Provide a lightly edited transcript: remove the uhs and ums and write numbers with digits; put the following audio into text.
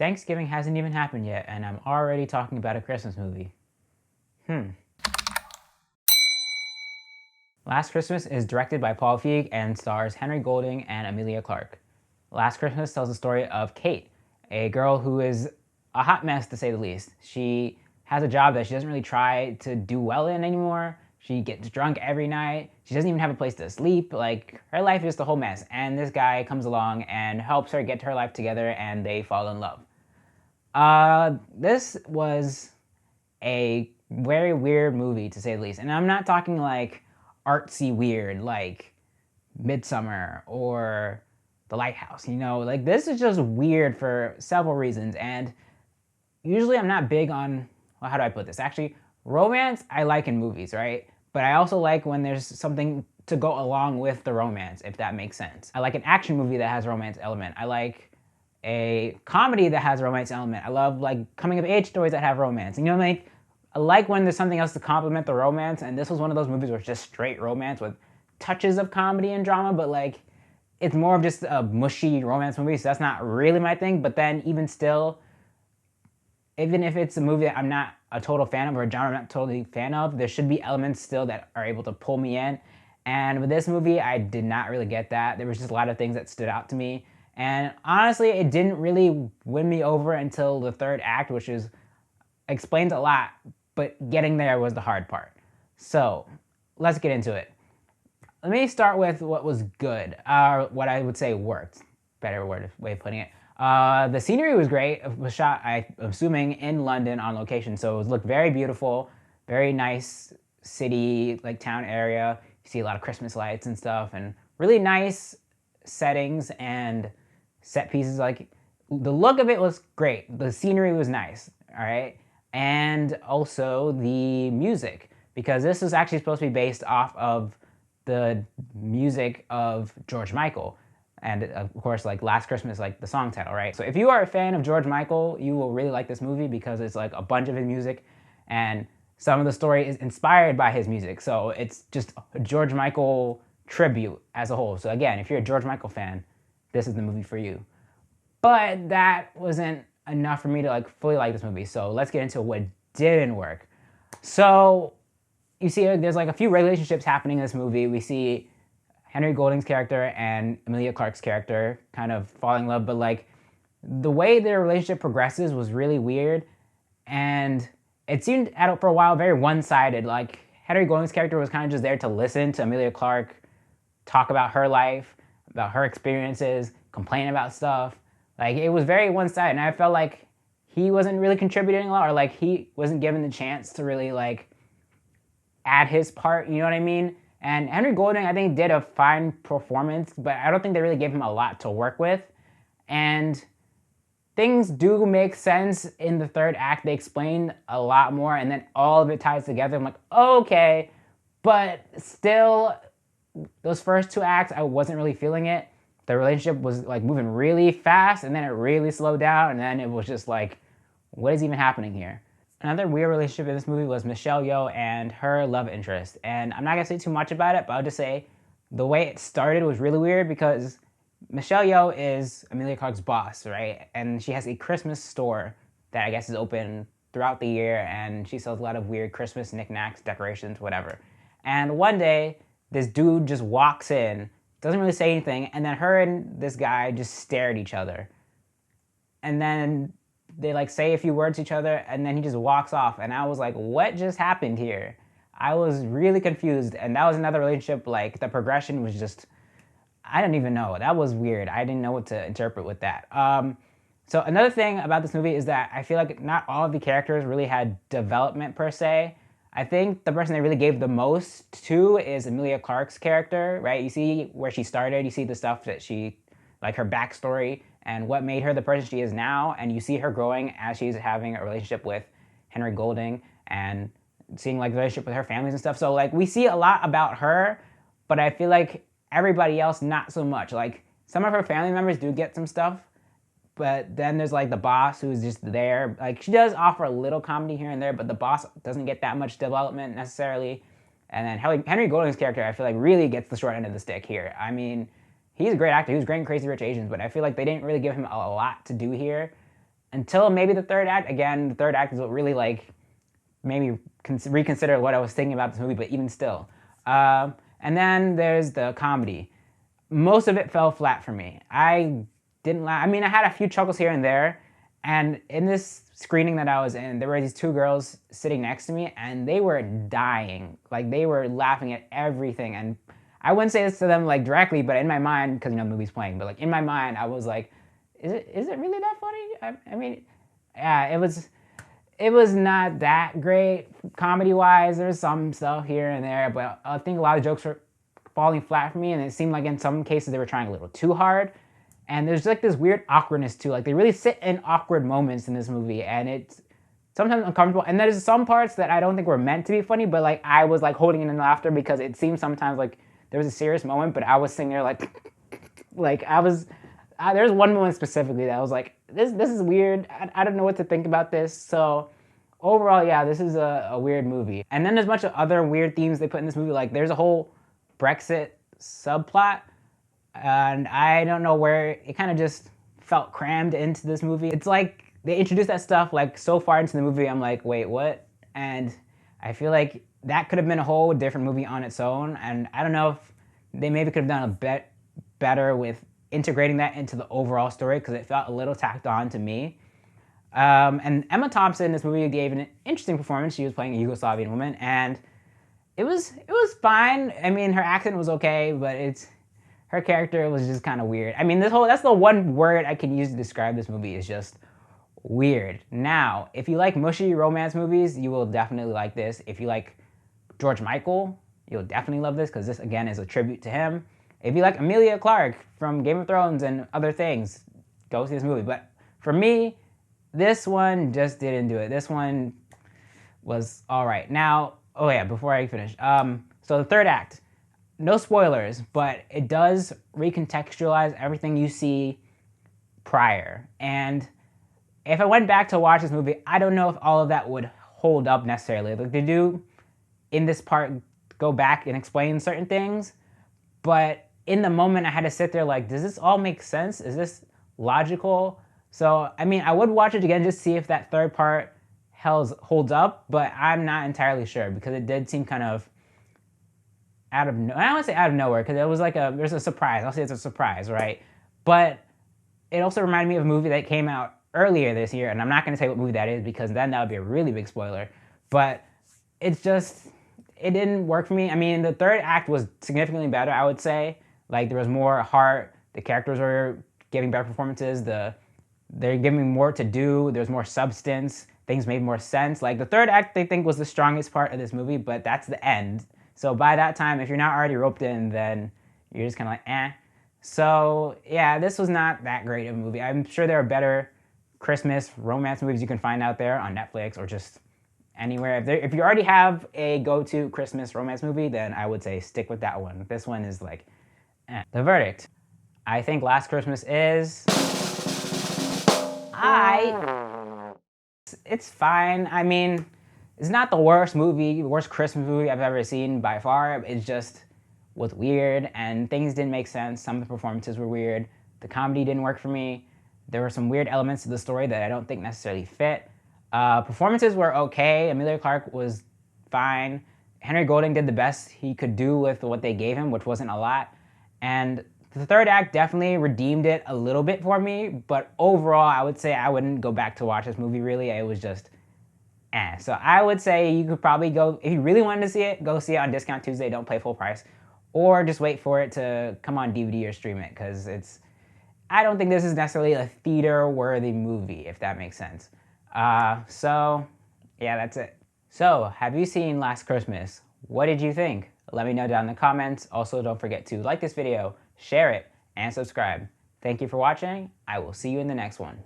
Thanksgiving hasn't even happened yet, and I'm already talking about a Christmas movie. Last Christmas is directed by Paul Feig and stars Henry Golding and Emilia Clarke. Last Christmas tells the story of Kate, a girl who is a hot mess to say the least. She has a job that she doesn't really try to do well in anymore. She gets drunk every night. She doesn't even have a place to sleep. Like, her life is just a whole mess. And this guy comes along and helps her get her life together, and they fall in love. This was a very weird movie, to say the least. And I'm not talking like artsy weird, like Midsummer or The Lighthouse, you know? Like, this is just weird for several reasons. And usually I'm not big on, well, how do I put this? Actually, romance I like in movies, right? But I also like when there's something to go along with the romance, if that makes sense. I like an action movie that has a romance element. I like a comedy that has a romance element. I love like coming of age stories that have romance. You know, like, I like when there's something else to complement the romance, and this was one of those movies where it's just straight romance with touches of comedy and drama, but like, it's more of just a mushy romance movie, so that's not really my thing. But then even still, even if it's a movie that I'm not a total fan of or a genre I'm not totally a fan of, there should be elements still that are able to pull me in. And with this movie, I did not really get that. There was just a lot of things that stood out to me. And honestly, it didn't really win me over until the third act, which explains a lot, but getting there was the hard part. So let's get into it. Let me start with what was good, what I would say worked. Better way of putting it. The scenery was great. It was shot, I'm assuming, in London on location, so it looked very beautiful, very nice city, like town area. You see a lot of Christmas lights and stuff, and really nice settings and set pieces. Like, the look of it was great. The scenery was nice, all right? And also the music, because this is actually supposed to be based off of the music of George Michael. And of course, like Last Christmas, like the song title, right? So if you are a fan of George Michael, you will really like this movie because it's like a bunch of his music, and some of the story is inspired by his music. So it's just a George Michael tribute as a whole. So again, if you're a George Michael fan, this is the movie for you. But that wasn't enough for me to like fully like this movie. So let's get into what didn't work. So you see, there's like a few relationships happening in this movie. We see Henry Golding's character and Emilia Clarke's character kind of falling in love, but like the way their relationship progresses was really weird, and it seemed for a while very one-sided. Like, Henry Golding's character was kind of just there to listen to Emilia Clarke talk about her life, about her experiences, complain about stuff. Like, it was very one-sided, and I felt like he wasn't really contributing a lot, or like he wasn't given the chance to really like add his part, you know what I mean? And Henry Golding, I think, did a fine performance, but I don't think they really gave him a lot to work with. And things do make sense in the third act. They explain a lot more, and then all of it ties together. I'm like, okay, but still, those first two acts, I wasn't really feeling it. The relationship was like moving really fast, and then it really slowed down, and then it was just like, what is even happening here? Another weird relationship in this movie was Michelle Yeoh and her love interest. And I'm not gonna say too much about it, but I'll just say the way it started was really weird because Michelle Yeoh is Emilia Clarke's boss, right? And she has a Christmas store that I guess is open throughout the year, and she sells a lot of weird Christmas knickknacks, decorations, whatever. And one day, this dude just walks in, doesn't really say anything, and then her and this guy just stare at each other. And then they like say a few words to each other, and then he just walks off. And I was like, what just happened here? I was really confused. And that was another relationship, like the progression was just, I don't even know. That was weird. I didn't know what to interpret with that. So another thing about this movie is that I feel like not all of the characters really had development per se. I think the person they really gave the most to is Emilia Clarke's character, right? You see where she started, you see the stuff that she, like her backstory, and what made her the person she is now, and you see her growing as she's having a relationship with Henry Golding and seeing like the relationship with her families and stuff. So like we see a lot about her, but I feel like everybody else not so much. Like some of her family members do get some stuff, but then there's like the boss who's just there. Like she does offer a little comedy here and there, but the boss doesn't get that much development necessarily. And then Henry Golding's character, I feel like really gets the short end of the stick here. I mean, he's a great actor. He was great in Crazy Rich Asians, but I feel like they didn't really give him a lot to do here. until maybe the third act. Again, the third act is what really like made me reconsider what I was thinking about this movie, but even still. And then there's the comedy. Most of it fell flat for me. I didn't laugh. I mean, I had a few chuckles here and there. And in this screening that I was in, there were these two girls sitting next to me, and they were dying. Like, they were laughing at everything. And I wouldn't say this to them like directly, but in my mind, because the movie's playing, but like in my mind, I was like, is it really that funny? I mean, yeah, it was not that great comedy wise. There's some stuff here and there, but I think a lot of jokes were falling flat for me, and it seemed like in some cases they were trying a little too hard. And there's like this weird awkwardness too. Like they really sit in awkward moments in this movie, and it's sometimes uncomfortable. And there's some parts that I don't think were meant to be funny, but like I was like holding in laughter because it seemed sometimes like there was a serious moment, but I was sitting there like I was. There's one moment specifically that I was like, this is weird. I don't know what to think about this. So overall, yeah, this is a weird movie. And then there's a bunch of other weird themes they put in this movie. Like there's a whole Brexit subplot, and I don't know where it kind of just felt crammed into this movie. It's like they introduced that stuff like so far into the movie, I'm like, wait, what? And I feel like that could have been a whole different movie on its own. And I don't know if they maybe could have done a bit better with integrating that into the overall story, because it felt a little tacked on to me. And Emma Thompson in this movie gave an interesting performance. She was playing a Yugoslavian woman, and it was fine. I mean, her accent was okay, but her character was just kind of weird. I mean, that's the one word I can use to describe this movie, is just weird. Now, if you like mushy romance movies, you will definitely like this. If you like George Michael, you'll definitely love this, because this again is a tribute to him. If you like Emilia Clarke from Game of Thrones and other things, go see this movie. But for me, this one just didn't do it. This one was all right. Now, oh yeah, before I finish. So the third act, no spoilers, but it does recontextualize everything you see prior. And if I went back to watch this movie, I don't know if all of that would hold up necessarily. Like they do in this part go back and explain certain things, but in the moment I had to sit there like, does this all make sense? Is this logical? So, I mean, I would watch it again just to see if that third part holds up, but I'm not entirely sure, because it did seem kind of I don't want to say out of nowhere, because it was like there's a surprise. I'll say it's a surprise, right? But it also reminded me of a movie that came out earlier this year, and I'm not going to say what movie that is, because then that would be a really big spoiler. But it's just, it didn't work for me. I mean, the third act was significantly better, I would say. Like, there was more heart. The characters were giving better performances. They're giving more to do. There's more substance. Things made more sense. Like, the third act, they think, was the strongest part of this movie, but that's the end. So by that time, if you're not already roped in, then you're just kind of like, eh. So, yeah, this was not that great of a movie. I'm sure there are better Christmas romance movies you can find out there on Netflix or just anywhere. If you already have a go-to Christmas romance movie, then I would say stick with that one. This one is like, eh. The verdict. I think Last Christmas is... It's fine. I mean, it's not the worst worst Christmas movie I've ever seen by far. It just was weird, and things didn't make sense. Some of the performances were weird. The comedy didn't work for me. There were some weird elements to the story that I don't think necessarily fit. Performances were okay. Emilia Clarke was fine. Henry Golding did the best he could do with what they gave him, which wasn't a lot. And the third act definitely redeemed it a little bit for me, but overall, I would say I wouldn't go back to watch this movie, really. It was just, eh. So I would say you could probably go, if you really wanted to see it, go see it on Discount Tuesday. Don't pay full price. Or just wait for it to come on DVD or stream it, because I don't think this is necessarily a theater-worthy movie, if that makes sense. So, yeah, that's it. So, have you seen Last Christmas? What did you think? Let me know down in the comments. Also, don't forget to like this video, share it, and subscribe. Thank you for watching. I will see you in the next one.